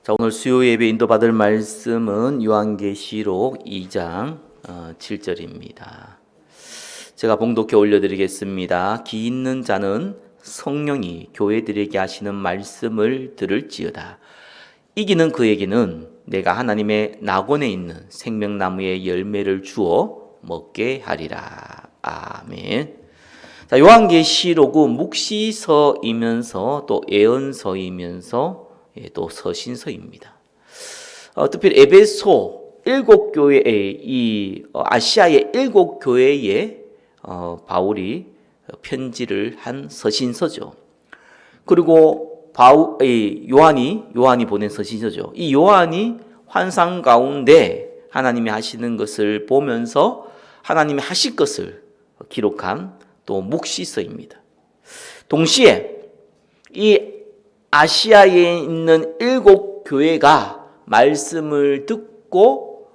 자, 오늘 수요 예배 인도받을 말씀은 요한계시록 2장 7절입니다. 제가 봉독해 올려드리겠습니다. 기 있는 자는 성령이 교회들에게 하시는 말씀을 들을지어다. 이기는 그에게는 내가 하나님의 낙원에 있는 생명나무의 열매를 주어 먹게 하리라. 아멘. 자, 요한계시록은 묵시서이면서 또 예언서이면서 또 서신서입니다. 특별히 에베소 7교회의 이 아시아의 7교회에 바울이 편지를 한 서신서죠. 그리고 요한이 보낸 서신서죠. 이 요한이 환상 가운데 하나님이 하시는 것을 보면서 하나님이 하실 것을 기록한 또 묵시서입니다. 동시에 이 아시아에 있는 7교회가 말씀을 듣고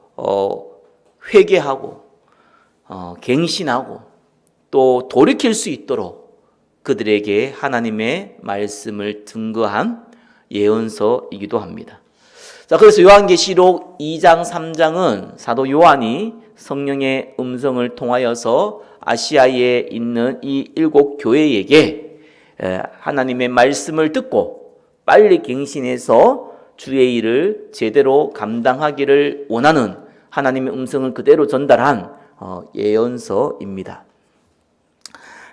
회개하고 갱신하고 또 돌이킬 수 있도록 그들에게 하나님의 말씀을 증거한 예언서이기도 합니다. 자, 그래서 요한계시록 2장 3장은 사도 요한이 성령의 음성을 통하여서 아시아에 있는 이 7교회에게 하나님의 말씀을 듣고 빨리 갱신해서 주의 일을 제대로 감당하기를 원하는 하나님의 음성을 그대로 전달한 예언서입니다.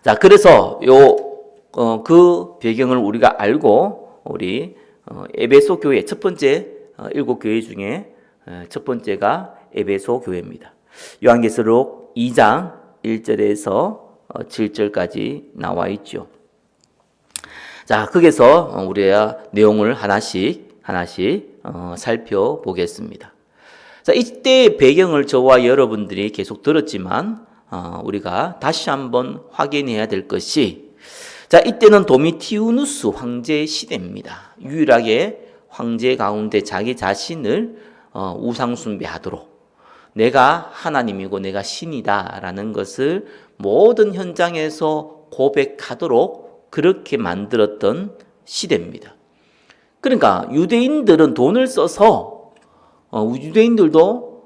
자, 그래서 그 배경을 우리가 알고 우리 에베소 교회 첫 번째 7교회 중에 첫 번째가 에베소 교회입니다. 요한계시록 2장 1절에서 7절까지 나와 있죠. 자, 거기서 우리가 내용을 하나씩 살펴보겠습니다. 자, 이때 배경을 저와 여러분들이 계속 들었지만 우리가 다시 한번 확인해야 될 것이, 자, 이때는 도미티우누스 황제 시대입니다. 유일하게 황제 가운데 자기 자신을 우상 숭배하도록, 내가 하나님이고 내가 신이다라는 것을 모든 현장에서 고백하도록 그렇게 만들었던 시대입니다. 그러니까 유대인들은 돈을 써서 유대인들도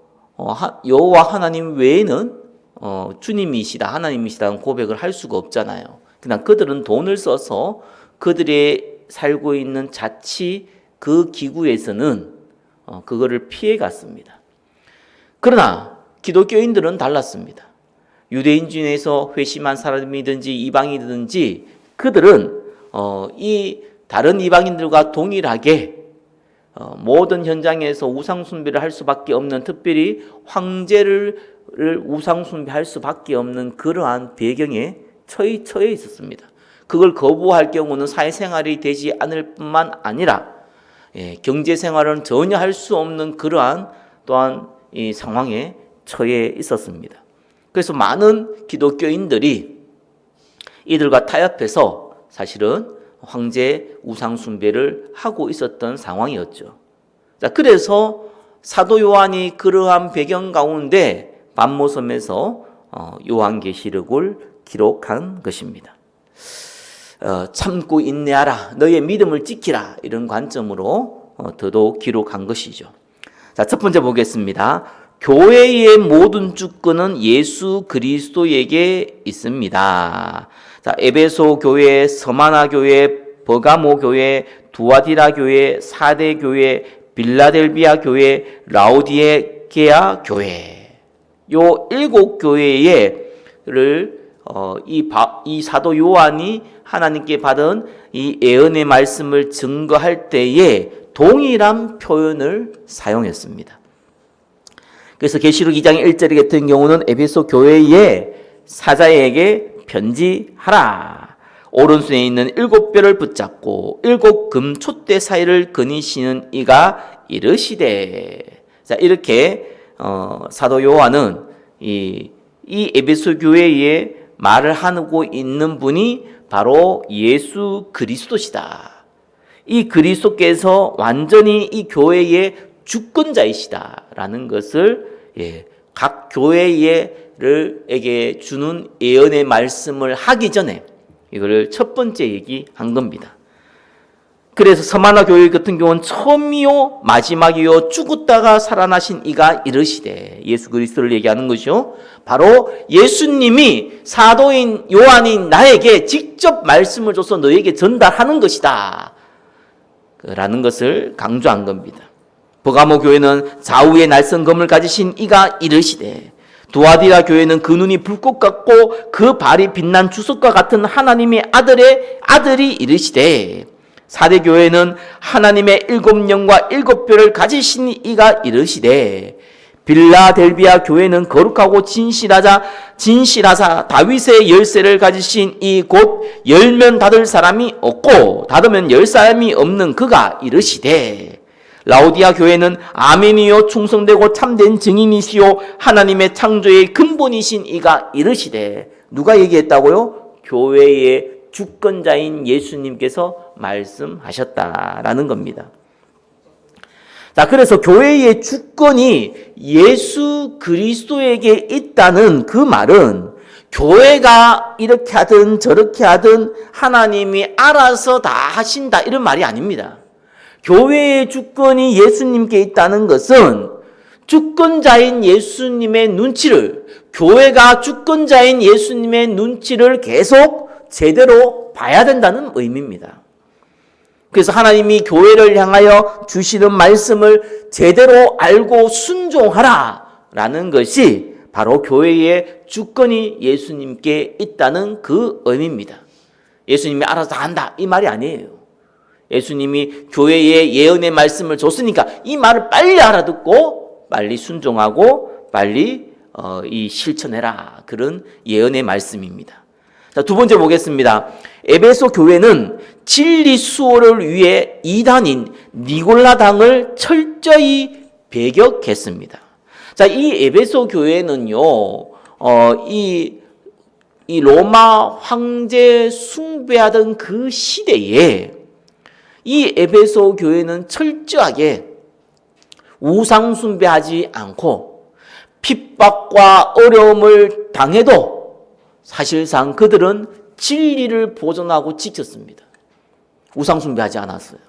여호와 하나님 외에는 주님이시다, 하나님이시다는 고백을 할 수가 없잖아요. 그냥 그들은 돈을 써서 그들의 살고 있는 자치 그 기구에서는 그거를 피해 갔습니다. 그러나 기독교인들은 달랐습니다. 유대인 중에서 회심한 사람이든지 이방이든지 그들은 이 다른 이방인들과 동일하게 모든 현장에서 우상 숭배를 할 수밖에 없는, 특별히 황제를 우상 숭배할 수밖에 없는 그러한 배경에 처해 있었습니다. 그걸 거부할 경우는 사회생활이 되지 않을 뿐만 아니라 경제생활은 전혀 할 수 없는 그러한 또한 이 상황에 처해 있었습니다. 그래서 많은 기독교인들이 이들과 타협해서 사실은 황제 우상 숭배를 하고 있었던 상황이었죠. 자, 그래서 사도 요한이 그러한 배경 가운데 밤모섬에서 요한계시록을 기록한 것입니다. 참고 인내하라, 너의 믿음을 지키라, 이런 관점으로 더더욱 기록한 것이죠. 자, 첫 번째 보겠습니다. 교회의 모든 주권은 예수 그리스도에게 있습니다. 자, 에베소 교회, 서마나 교회, 버가모 교회, 두아디라 교회, 사대 교회, 빌라델비아 교회, 라오디게아 교회, 요 7교회를 이 사도 요한이 하나님께 받은 이 예언의 말씀을 증거할 때에 동일한 표현을 사용했습니다. 그래서 계시록 2장 1절 같은 경우는 에베소 교회의 사자에게 편지하라. 오른손에 있는 7뼈를 붙잡고 7 금촛대 사이를 거니시는 이가 이르시되. 자, 이렇게 사도 요한은 이 에베소 교회에 말을 하고 있는 분이 바로 예수 그리스도시다. 이 그리스도께서 완전히 이 교회의 주권자이시다라는 것을 각 교회에게 주는 예언의 말씀을 하기 전에 이거를 첫 번째 얘기한 겁니다. 그래서 서마나 교회 같은 경우는 처음이요 마지막이요 죽었다가 살아나신 이가 이르시되, 예수 그리스도를 얘기하는 것이요, 바로 예수님이 사도인 요한인 나에게 직접 말씀을 줘서 너에게 전달하는 것이다 라는 것을 강조한 겁니다. 버가모 교회는 좌우에 날성검을 가지신 이가 이르시되, 두아디라 교회는 그 눈이 불꽃 같고 그 발이 빛난 주석과 같은 하나님의 아들의 아들이 이르시되, 사대 교회는 하나님의 7영과 7뼈를 가지신 이가 이르시되, 빌라델비아 교회는 거룩하고 진실하사 다윗의 열쇠를 가지신 이 곧 열면 닫을 사람이 없고 닫으면 열 사람이 없는 그가 이르시되, 라오디아 교회는 아멘이요 충성되고 참된 증인이시요 하나님의 창조의 근본이신 이가 이르시되, 누가 얘기했다고요? 교회의 주권자인 예수님께서 말씀하셨다라는 겁니다. 자, 그래서 교회의 주권이 예수 그리스도에게 있다는 그 말은 교회가 이렇게 하든 저렇게 하든 하나님이 알아서 다 하신다 이런 말이 아닙니다. 교회의 주권이 예수님께 있다는 것은 주권자인 예수님의 눈치를, 교회가 주권자인 예수님의 눈치를 계속 제대로 봐야 된다는 의미입니다. 그래서 하나님이 교회를 향하여 주시는 말씀을 제대로 알고 순종하라 라는 것이 바로 교회의 주권이 예수님께 있다는 그 의미입니다. 예수님이 알아서 다 한다 이 말이 아니에요. 예수님이 교회에 예언의 말씀을 줬으니까 이 말을 빨리 알아듣고 빨리 순종하고 빨리 실천해라, 그런 예언의 말씀입니다. 자, 두 번째 보겠습니다. 에베소 교회는 진리 수호를 위해 이단인 니골라당을 철저히 배격했습니다. 자, 이 에베소 교회는요, 이 로마 황제 숭배하던 그 시대에 이 에베소 교회는 철저하게 우상 숭배하지 않고 핍박과 어려움을 당해도 사실상 그들은 진리를 보존하고 지켰습니다. 우상 숭배하지 않았어요.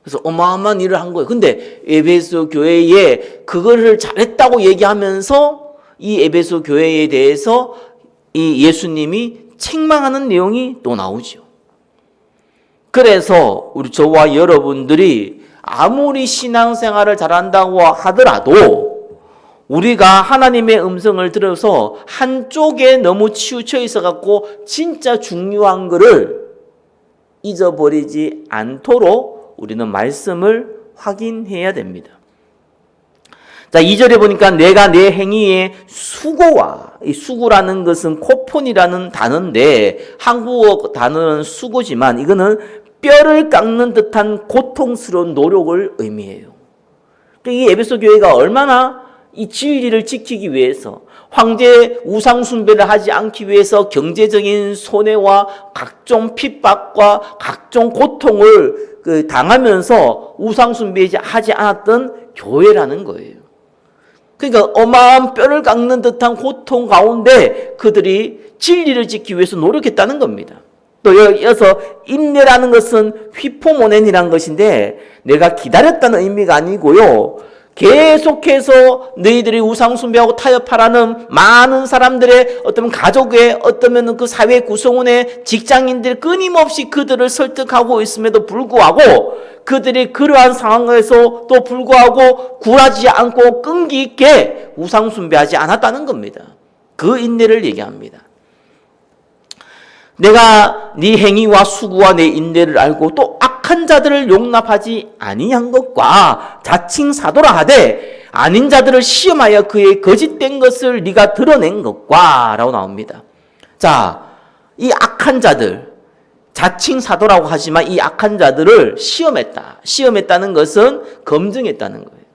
그래서 어마어마한 일을 한 거예요. 근데 에베소 교회에 그거를 잘했다고 얘기하면서 이 에베소 교회에 대해서 이 예수님이 책망하는 내용이 또 나오죠. 그래서 우리 저와 여러분들이 아무리 신앙생활을 잘한다고 하더라도 우리가 하나님의 음성을 들어서 한쪽에 너무 치우쳐 있어갖고 진짜 중요한 것을 잊어버리지 않도록 우리는 말씀을 확인해야 됩니다. 자, 2절에 보니까 내가 내 행위의 수고와, 이 수고라는 것은 코폰이라는 단어인데 한국어 단어는 수고지만 이거는 뼈를 깎는 듯한 고통스러운 노력을 의미해요. 이 에베소 교회가 얼마나 이 진리를 지키기 위해서, 황제 우상 숭배를 하지 않기 위해서 경제적인 손해와 각종 핍박과 각종 고통을 당하면서 우상 숭배하지 않았던 교회라는 거예요. 그러니까 어마어마한 뼈를 깎는 듯한 고통 가운데 그들이 진리를 지키기 위해서 노력했다는 겁니다. 또 이어서 인내라는 것은 휘포모넨이라는 것인데 내가 기다렸다는 의미가 아니고요, 계속해서 너희들이 우상 숭배하고 타협하라는 많은 사람들의 어떤 가족의 어쩌면 그 사회 구성원의 직장인들 끊임없이 그들을 설득하고 있음에도 불구하고 그들이 그러한 상황에서 또 불구하고 굴하지 않고 끈기 있게 우상 숭배하지 않았다는 겁니다. 그 인내를 얘기합니다. 내가 네 행위와 수고와 내 인내를 알고 또 악한 자들을 용납하지 아니한 것과 자칭 사도라 하되 아닌 자들을 시험하여 그의 거짓된 것을 네가 드러낸 것과 라고 나옵니다. 자, 이 악한 자들, 자칭 사도라고 하지만 이 악한 자들을 시험했다는 것은 검증했다는 거예요.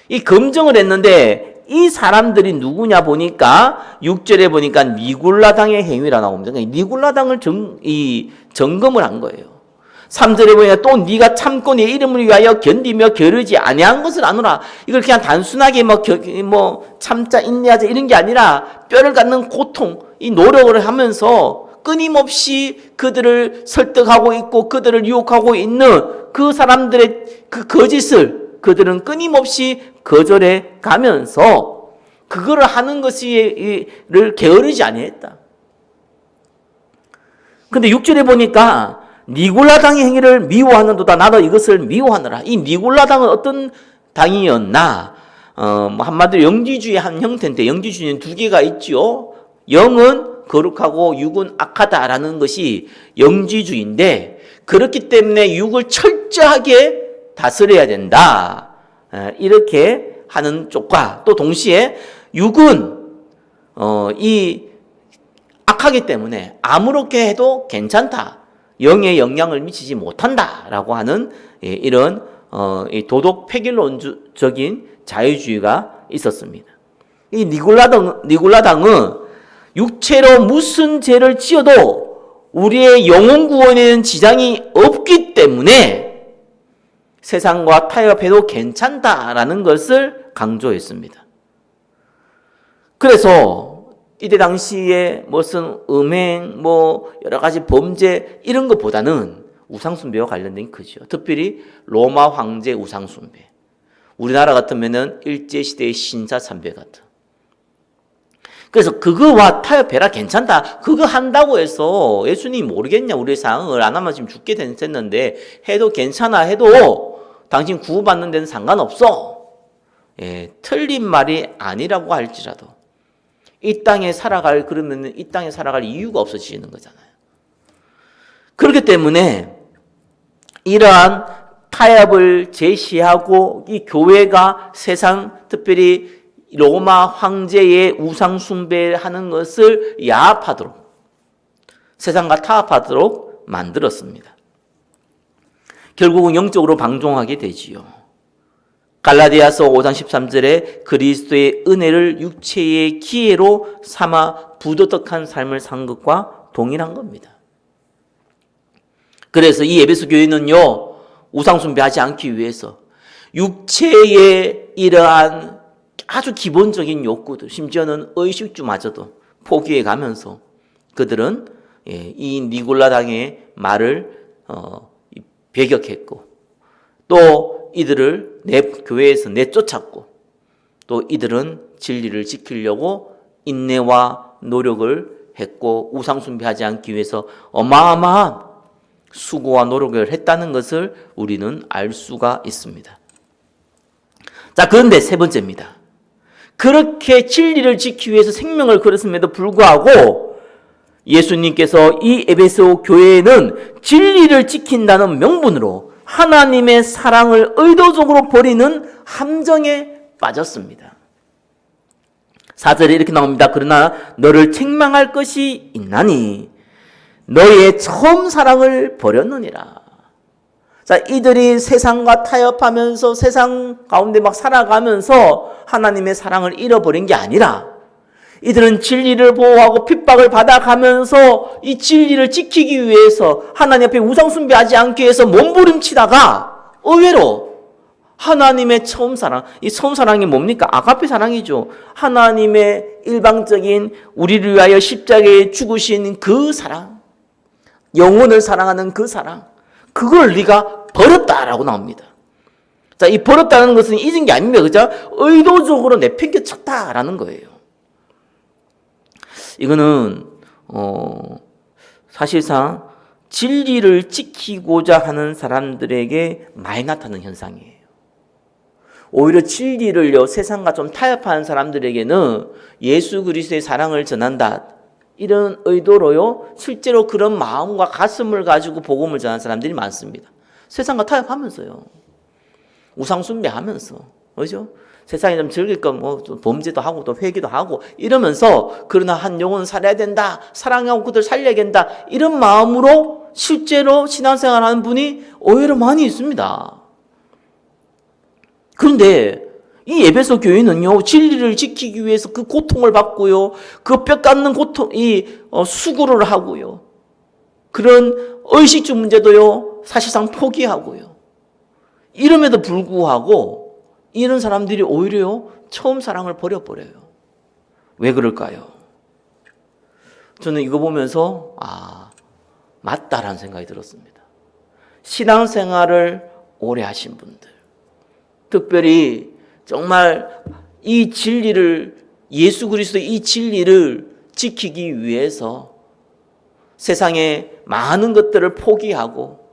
이 검증을 했는데 이 사람들이 누구냐 보니까 6절에 보니까 니골라당의 행위라 나옵니다. 그러니까 니골라당을 점검을 한 거예요. 3절에 보니까 또 네가 참고 내 이름을 위하여 견디며 게으르지 아니한 것을 아노라. 이걸 그냥 단순하게 참자 인내하자 이런 게 아니라 뼈를 갖는 고통, 이 노력을 하면서 끊임없이 그들을 설득하고 있고 그들을 유혹하고 있는 그 사람들의 그 거짓을 그들은 끊임없이 거절해 가면서 그거를 하는 것을 게으르지 아니했다. 근데 6절에 보니까 니골라당의 행위를 미워하는도다. 나도 이것을 미워하느라. 이 니골라당은 어떤 당이었나? 한마디로 영지주의 한 형태인데 영지주의는 두 개가 있죠. 영은 거룩하고 육은 악하다라는 것이 영지주의인데 그렇기 때문에 육을 철저하게 다스려야 된다. 이렇게 하는 쪽과 또 동시에 육은 이 악하기 때문에 아무렇게 해도 괜찮다. 영에 영향을 미치지 못한다라고 하는 이런 도덕 폐길론적인 자유주의가 있었습니다. 이 니골라당은 육체로 무슨 죄를 지어도 우리의 영혼 구원에는 지장이 없기 때문에 세상과 타협해도 괜찮다라는 것을 강조했습니다. 그래서 이때 당시에 무슨 음행, 여러 가지 범죄 이런 것보다는 우상숭배와 관련된 게 크죠. 특별히 로마 황제 우상숭배. 우리나라 같으면은 일제시대의 신사참배 같은. 그래서 그거와 타협해라 괜찮다. 그거 한다고 해서 예수님이 모르겠냐 우리의 상황을 안 하면 지금 죽게 됐는데 해도 괜찮아 해도 당신 구원받는 데는 상관없어. 틀린 말이 아니라고 할지라도 이 땅에 살아갈 그러면 이 땅에 살아갈 이유가 없어지는 거잖아요. 그렇기 때문에 이러한 타협을 제시하고 이 교회가 세상 특별히 로마 황제의 우상 숭배하는 것을 야합하도록 세상과 타협하도록 만들었습니다. 결국은 영적으로 방종하게 되지요. 갈라디아서 5장 13절에 그리스도의 은혜를 육체의 기회로 삼아 부도덕한 삶을 산 것과 동일한 겁니다. 그래서 이 에베소 교회는요, 우상숭배하지 않기 위해서 육체의 이러한 아주 기본적인 욕구들, 심지어는 의식주마저도 포기해 가면서 그들은 이 니골라당의 말을 배격했고 또 이들을 교회에서 내쫓았고 또 이들은 진리를 지키려고 인내와 노력을 했고 우상숭배하지 않기 위해서 어마어마한 수고와 노력을 했다는 것을 우리는 알 수가 있습니다. 자, 그런데 세 번째입니다. 그렇게 진리를 지키기 위해서 생명을 걸었음에도 불구하고 예수님께서 이 에베소 교회에는 진리를 지킨다는 명분으로 하나님의 사랑을 의도적으로 버리는 함정에 빠졌습니다. 4절에 이렇게 나옵니다. 그러나 너를 책망할 것이 있나니 너의 처음 사랑을 버렸느니라. 자, 이들이 세상과 타협하면서 세상 가운데 막 살아가면서 하나님의 사랑을 잃어버린 게 아니라 이들은 진리를 보호하고 핍박을 받아가면서 이 진리를 지키기 위해서 하나님 앞에 우상숭배하지 않기 위해서 몸부림치다가 의외로 하나님의 처음 사랑, 이 처음 사랑이 뭡니까? 아가페 사랑이죠. 하나님의 일방적인 우리를 위하여 십자가에 죽으신 그 사랑, 영혼을 사랑하는 그 사랑, 그걸 네가 버렸다라고 나옵니다. 자, 이 버렸다는 것은 잊은 게 아닙니다. 그죠? 의도적으로 내팽개쳤다라는 거예요. 이거는 사실상 진리를 지키고자 하는 사람들에게 많이 나타나는 현상이에요. 오히려 진리를요 세상과 좀 타협하는 사람들에게는 예수 그리스도의 사랑을 전한다 이런 의도로요 실제로 그런 마음과 가슴을 가지고 복음을 전하는 사람들이 많습니다. 세상과 타협하면서요, 우상숭배하면서, 그죠? 세상에 좀 즐길 건 범죄도 하고 또 회개도 하고 이러면서 그러나 한 영혼은 살아야 된다, 사랑하고 그들 살려야 된다 이런 마음으로 실제로 신앙생활하는 분이 오히려 많이 있습니다. 그런데 이 에베소 교회는요 진리를 지키기 위해서 그 고통을 받고요, 그 뼈 깎는 고통, 수고를 하고요, 그런 의식주 문제도요 사실상 포기하고요, 이름에도 불구하고 이런 사람들이 오히려 처음 사랑을 버려버려요. 왜 그럴까요? 저는 이거 보면서 맞다라는 생각이 들었습니다. 신앙생활을 오래 하신 분들, 특별히 정말 이 진리를, 예수 그리스도의 이 진리를 지키기 위해서 세상에 많은 것들을 포기하고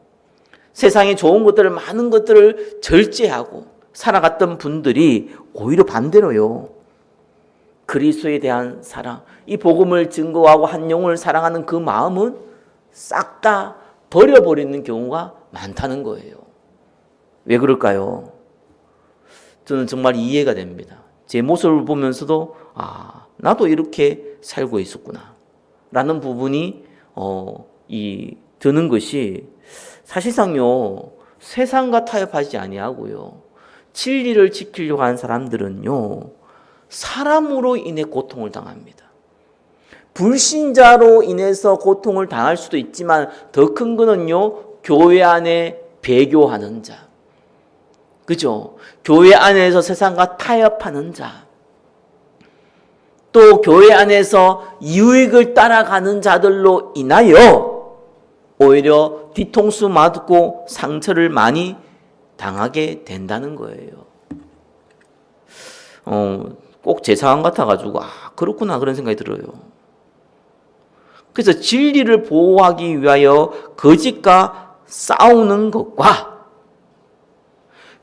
세상에 좋은 것들을, 많은 것들을 절제하고 살아갔던 분들이 오히려 반대로요, 그리스도에 대한 사랑, 이 복음을 증거하고 한 영혼을 사랑하는 그 마음은 싹 다 버려버리는 경우가 많다는 거예요. 왜 그럴까요? 저는 정말 이해가 됩니다. 제 모습을 보면서도 나도 이렇게 살고 있었구나 라는 부분이 드는 것이, 사실상요 세상과 타협하지 아니하고요 진리를 지키려고 하는 사람들은요 사람으로 인해 고통을 당합니다. 불신자로 인해서 고통을 당할 수도 있지만 더 큰 거는요 교회 안에 배교하는 자, 그죠? 교회 안에서 세상과 타협하는 자, 또 교회 안에서 유익을 따라가는 자들로 인하여 오히려 뒤통수 맞고 상처를 많이 당하게 된다는 거예요. 꼭 제 상황 같아가지고 그렇구나 그런 생각이 들어요. 그래서 진리를 보호하기 위하여 거짓과 싸우는 것과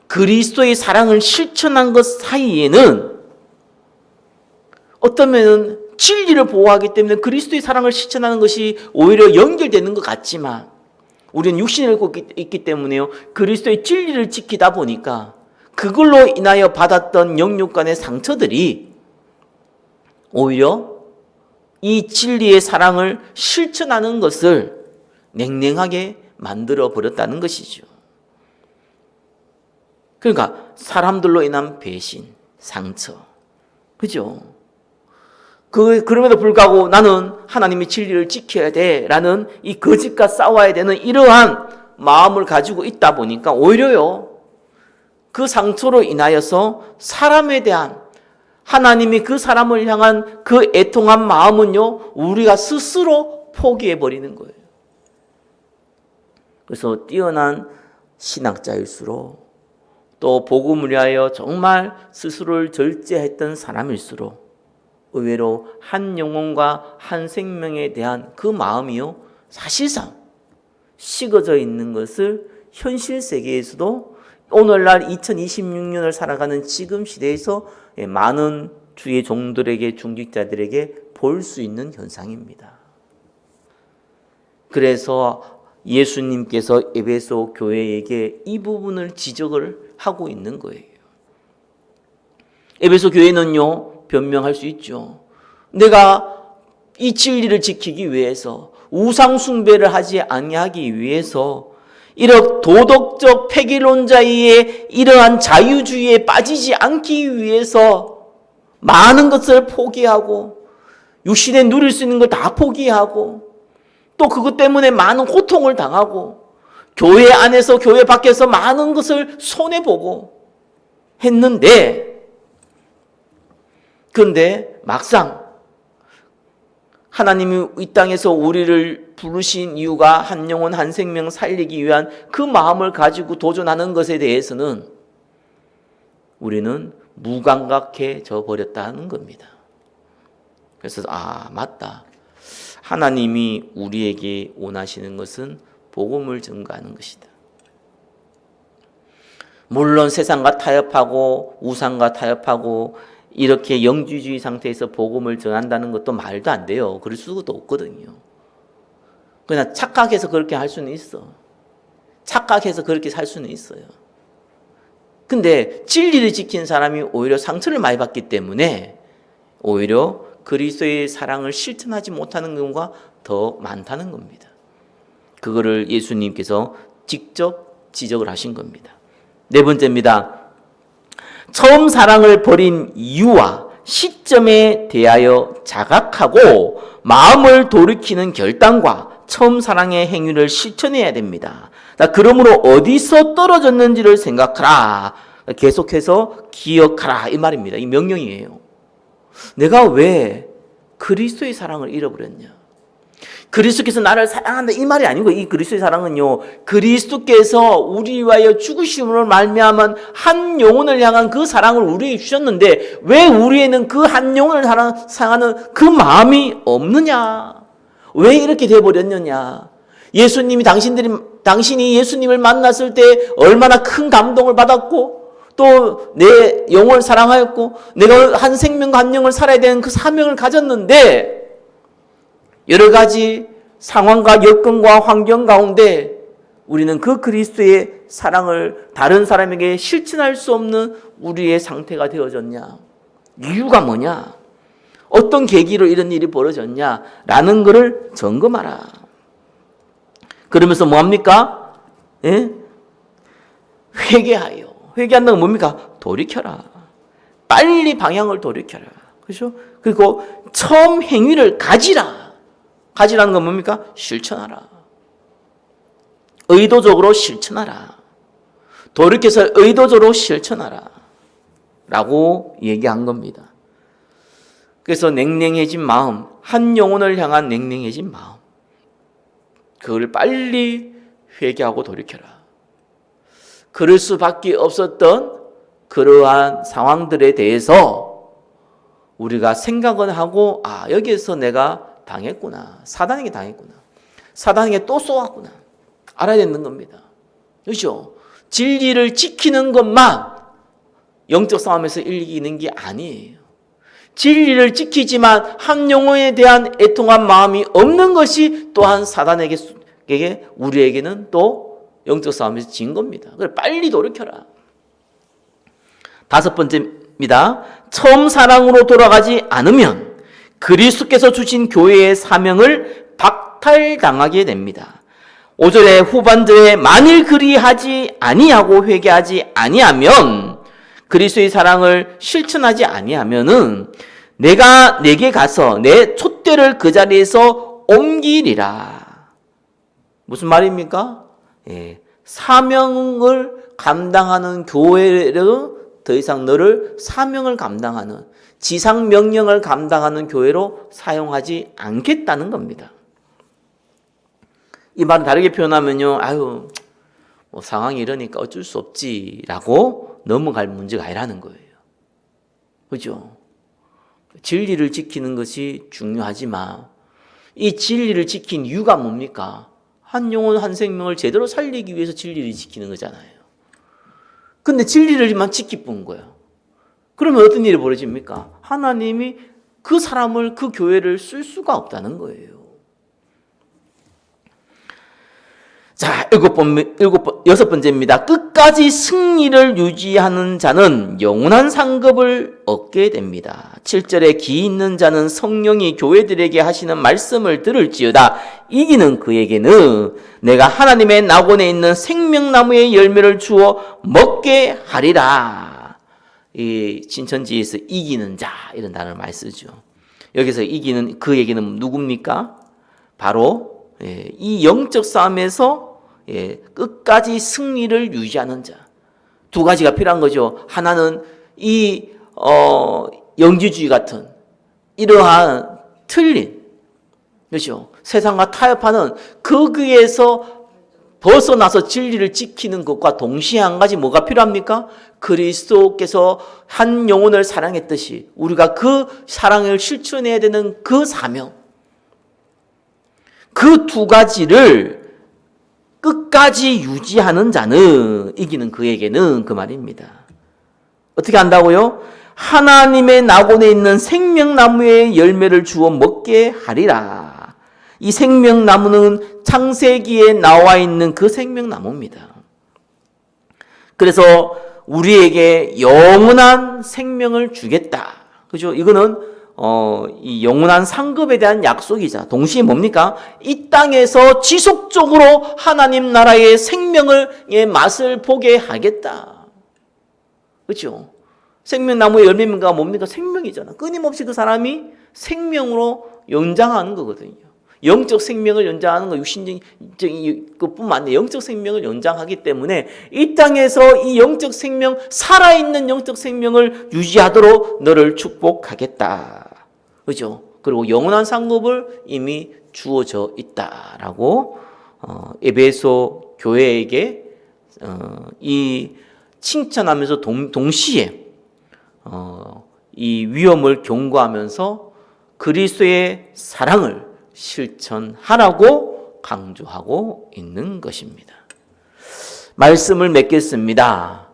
그리스도의 사랑을 실천한 것 사이에는 어쩌면 진리를 보호하기 때문에 그리스도의 사랑을 실천하는 것이 오히려 연결되는 것 같지만, 우리는 육신을 입고 있기 때문에요 그리스도의 진리를 지키다 보니까 그걸로 인하여 받았던 영육간의 상처들이 오히려 이 진리의 사랑을 실천하는 것을 냉랭하게 만들어 버렸다는 것이죠. 그러니까 사람들로 인한 배신, 상처, 그죠? 그럼에도 불구하고 나는 하나님의 진리를 지켜야 돼라는 이 거짓과 싸워야 되는 이러한 마음을 가지고 있다 보니까 오히려요 그 상처로 인하여서 사람에 대한, 하나님이 그 사람을 향한 그 애통한 마음은요 우리가 스스로 포기해 버리는 거예요. 그래서 뛰어난 신학자일수록, 또 복음을 위하여 정말 스스로를 절제했던 사람일수록 의외로 한 영혼과 한 생명에 대한 그 마음이요 사실상 식어져 있는 것을 현실 세계에서도, 오늘날 2026년을 살아가는 지금 시대에서 많은 주의 종들에게, 중직자들에게 볼 수 있는 현상입니다. 그래서 예수님께서 에베소 교회에게 이 부분을 지적을 하고 있는 거예요. 에베소 교회는요 변명할 수 있죠. 내가 이 진리를 지키기 위해서, 우상 숭배를 하지 아니하기 위해서, 이런 도덕적 폐기론자의 이러한 자유주의에 빠지지 않기 위해서 많은 것을 포기하고 육신에 누릴 수 있는 걸 다 포기하고 또 그것 때문에 많은 고통을 당하고 교회 안에서 교회 밖에서 많은 것을 손해보고 했는데, 그런데 막상 하나님이 이 땅에서 우리를 부르신 이유가 한 영혼 한 생명 살리기 위한 그 마음을 가지고 도전하는 것에 대해서는 우리는 무감각해져 버렸다는 겁니다. 그래서 맞다. 하나님이 우리에게 원하시는 것은 복음을 증거하는 것이다. 물론 세상과 타협하고 우상과 타협하고 이렇게 영주주의 상태에서 복음을 전한다는 것도 말도 안 돼요. 그럴 수도 없거든요. 그냥 착각해서 그렇게 할 수는 있어. 착각해서 그렇게 살 수는 있어요. 근데 진리를 지킨 사람이 오히려 상처를 많이 받기 때문에 오히려 그리스도의 사랑을 실천하지 못하는 경우가 더 많다는 겁니다. 그거를 예수님께서 직접 지적을 하신 겁니다. 네 번째입니다. 처음 사랑을 버린 이유와 시점에 대하여 자각하고 마음을 돌이키는 결단과 처음 사랑의 행위를 실천해야 됩니다. 그러므로 어디서 떨어졌는지를 생각하라. 계속해서 기억하라 이 말입니다. 이 명령이에요. 내가 왜 그리스도의 사랑을 잃어버렸냐? 그리스도께서 나를 사랑한다 이 말이 아니고, 이 그리스도의 사랑은요, 그리스도께서 우리 위하여 죽으심으로 말미암은 한 영혼을 향한 그 사랑을 우리에게 주셨는데 왜 우리에는 그 한 영혼을 사랑하는 그 마음이 없느냐? 왜 이렇게 돼버렸느냐? 예수님이 당신이 예수님을 만났을 때 얼마나 큰 감동을 받았고 또 내 영혼을 사랑하였고 내가 한 생명과 한 영을 살아야 되는 그 사명을 가졌는데 여러 가지 상황과 여건과 환경 가운데 우리는 그 그리스도의 사랑을 다른 사람에게 실천할 수 없는 우리의 상태가 되어졌냐? 이유가 뭐냐? 어떤 계기로 이런 일이 벌어졌냐라는 것을 점검하라. 그러면서 뭐합니까? 예? 회개하여. 회개한다는 건 뭡니까? 돌이켜라. 빨리 방향을 돌이켜라. 그렇죠? 그리고 처음 행위를 가지라. 가지라는 건 뭡니까? 실천하라. 의도적으로 실천하라. 돌이켜서 의도적으로 실천하라. 라고 얘기한 겁니다. 그래서 냉랭해진 마음, 한 영혼을 향한 냉랭해진 마음, 그걸 빨리 회개하고 돌이켜라. 그럴 수밖에 없었던 그러한 상황들에 대해서 우리가 생각은 하고, 아, 여기에서 내가 당했구나. 사단에게 당했구나. 사단에게 또 쏘았구나. 알아야 되는 겁니다. 그렇죠? 진리를 지키는 것만 영적 싸움에서 이기는 게 아니에요. 진리를 지키지만 한 영혼에 대한 애통한 마음이 없는 것이 또한 사단에게 우리에게는 또 영적 싸움에서 진 겁니다. 그래 빨리 돌이켜라. 5번째입니다. 처음 사랑으로 돌아가지 않으면 그리스도께서 주신 교회의 사명을 박탈당하게 됩니다. 5절의 후반절에 만일 그리하지 아니하고 회개하지 아니하면 그리스도의 사랑을 실천하지 아니하면은 내가 내게 가서 내 촛대를 그 자리에서 옮기리라. 무슨 말입니까? 예, 사명을 감당하는 교회로 더 이상 너를 사명을 감당하는 지상 명령을 감당하는 교회로 사용하지 않겠다는 겁니다. 이 말을 다르게 표현하면요, 아유, 뭐 상황이 이러니까 어쩔 수 없지라고 넘어갈 문제가 아니라는 거예요. 그죠? 진리를 지키는 것이 중요하지만 이 진리를 지킨 이유가 뭡니까? 한 영혼 한 생명을 제대로 살리기 위해서 진리를 지키는 거잖아요. 근데 진리를만 지키뿐 거예요. 그러면 어떤 일이 벌어집니까? 하나님이 그 사람을, 그 교회를 쓸 수가 없다는 거예요. 자, 6번째입니다. 끝까지 승리를 유지하는 자는 영원한 상급을 얻게 됩니다. 7절에 기 있는 자는 성령이 교회들에게 하시는 말씀을 들을지어다. 이기는 그에게는 내가 하나님의 낙원에 있는 생명나무의 열매를 주어 먹게 하리라. 이 신천지에서 이기는 자 이런 단어를 많이 쓰죠. 여기서 이기는 그에게는 누굽니까? 바로 이 영적 싸움에서 끝까지 승리를 유지하는 자. 두 가지가 필요한 거죠. 하나는 이 영지주의 같은 이러한 틀린, 그렇죠? 세상과 타협하는 거기에서 벗어나서 진리를 지키는 것과 동시에 한 가지 뭐가 필요합니까? 그리스도께서 한 영혼을 사랑했듯이 우리가 그 사랑을 실천해야 되는 그 사명, 그 두 가지를 끝까지 유지하는 자는 이기는 그에게는 그 말입니다. 어떻게 한다고요? 하나님의 낙원에 있는 생명나무의 열매를 주어 먹게 하리라. 이 생명나무는 창세기에 나와 있는 그 생명나무입니다. 그래서 우리에게 영원한 생명을 주겠다. 그죠? 이거는 이 영원한 상급에 대한 약속이자 동시에 뭡니까? 이 땅에서 지속적으로 하나님 나라의 생명의 맛을 보게 하겠다. 그렇죠? 생명나무의 열매가 뭡니까? 생명이잖아. 끊임없이 그 사람이 생명으로 연장하는 거거든요. 영적 생명을 연장하는 거 육신적인 것뿐만 아니라 영적 생명을 연장하기 때문에 이 땅에서 이 영적 생명, 살아있는 영적 생명을 유지하도록 너를 축복하겠다. 그죠? 그리고 영원한 상급을 이미 주어져 있다라고 에베소 교회에게 이 칭찬하면서 동시에 이 위험을 경고하면서 그리스도의 사랑을 실천하라고 강조하고 있는 것입니다. 말씀을 맺겠습니다.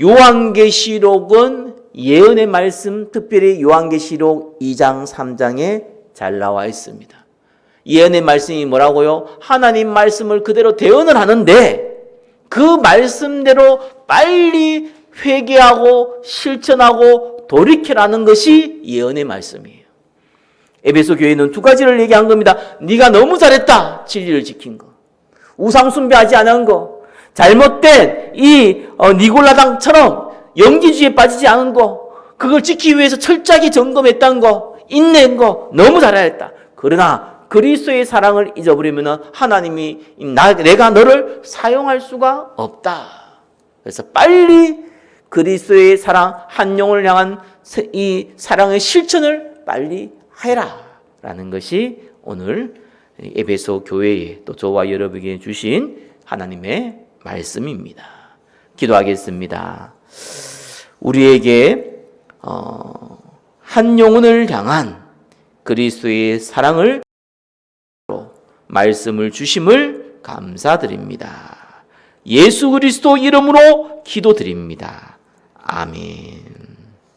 요한계시록은 예언의 말씀, 특별히 요한계시록 2장, 3장에 잘 나와 있습니다. 예언의 말씀이 뭐라고요? 하나님 말씀을 그대로 대언을 하는데 그 말씀대로 빨리 회개하고 실천하고 돌이켜라는 것이 예언의 말씀이에요. 에베소 교회는 두 가지를 얘기한 겁니다. 네가 너무 잘했다. 진리를 지킨 거. 우상 숭배하지 않은 거. 잘못된 이 니골라당처럼 영지주의에 빠지지 않은 거. 그걸 지키기 위해서 철저하게 점검했다는 거. 인내한 거. 너무 잘했다. 그러나 그리스도의 사랑을 잊어버리면 하나님이 내가 너를 사용할 수가 없다. 그래서 빨리 그리스도의 사랑, 한 영혼을 향한 이 사랑의 실천을 빨리 해라 라는 것이 오늘 에베소 교회에 또 저와 여러분에게 주신 하나님의 말씀입니다. 기도하겠습니다. 우리에게 한 영혼을 향한 그리스도의 사랑을 말씀을 주심을 감사드립니다. 예수 그리스도 이름으로 기도드립니다. 아멘.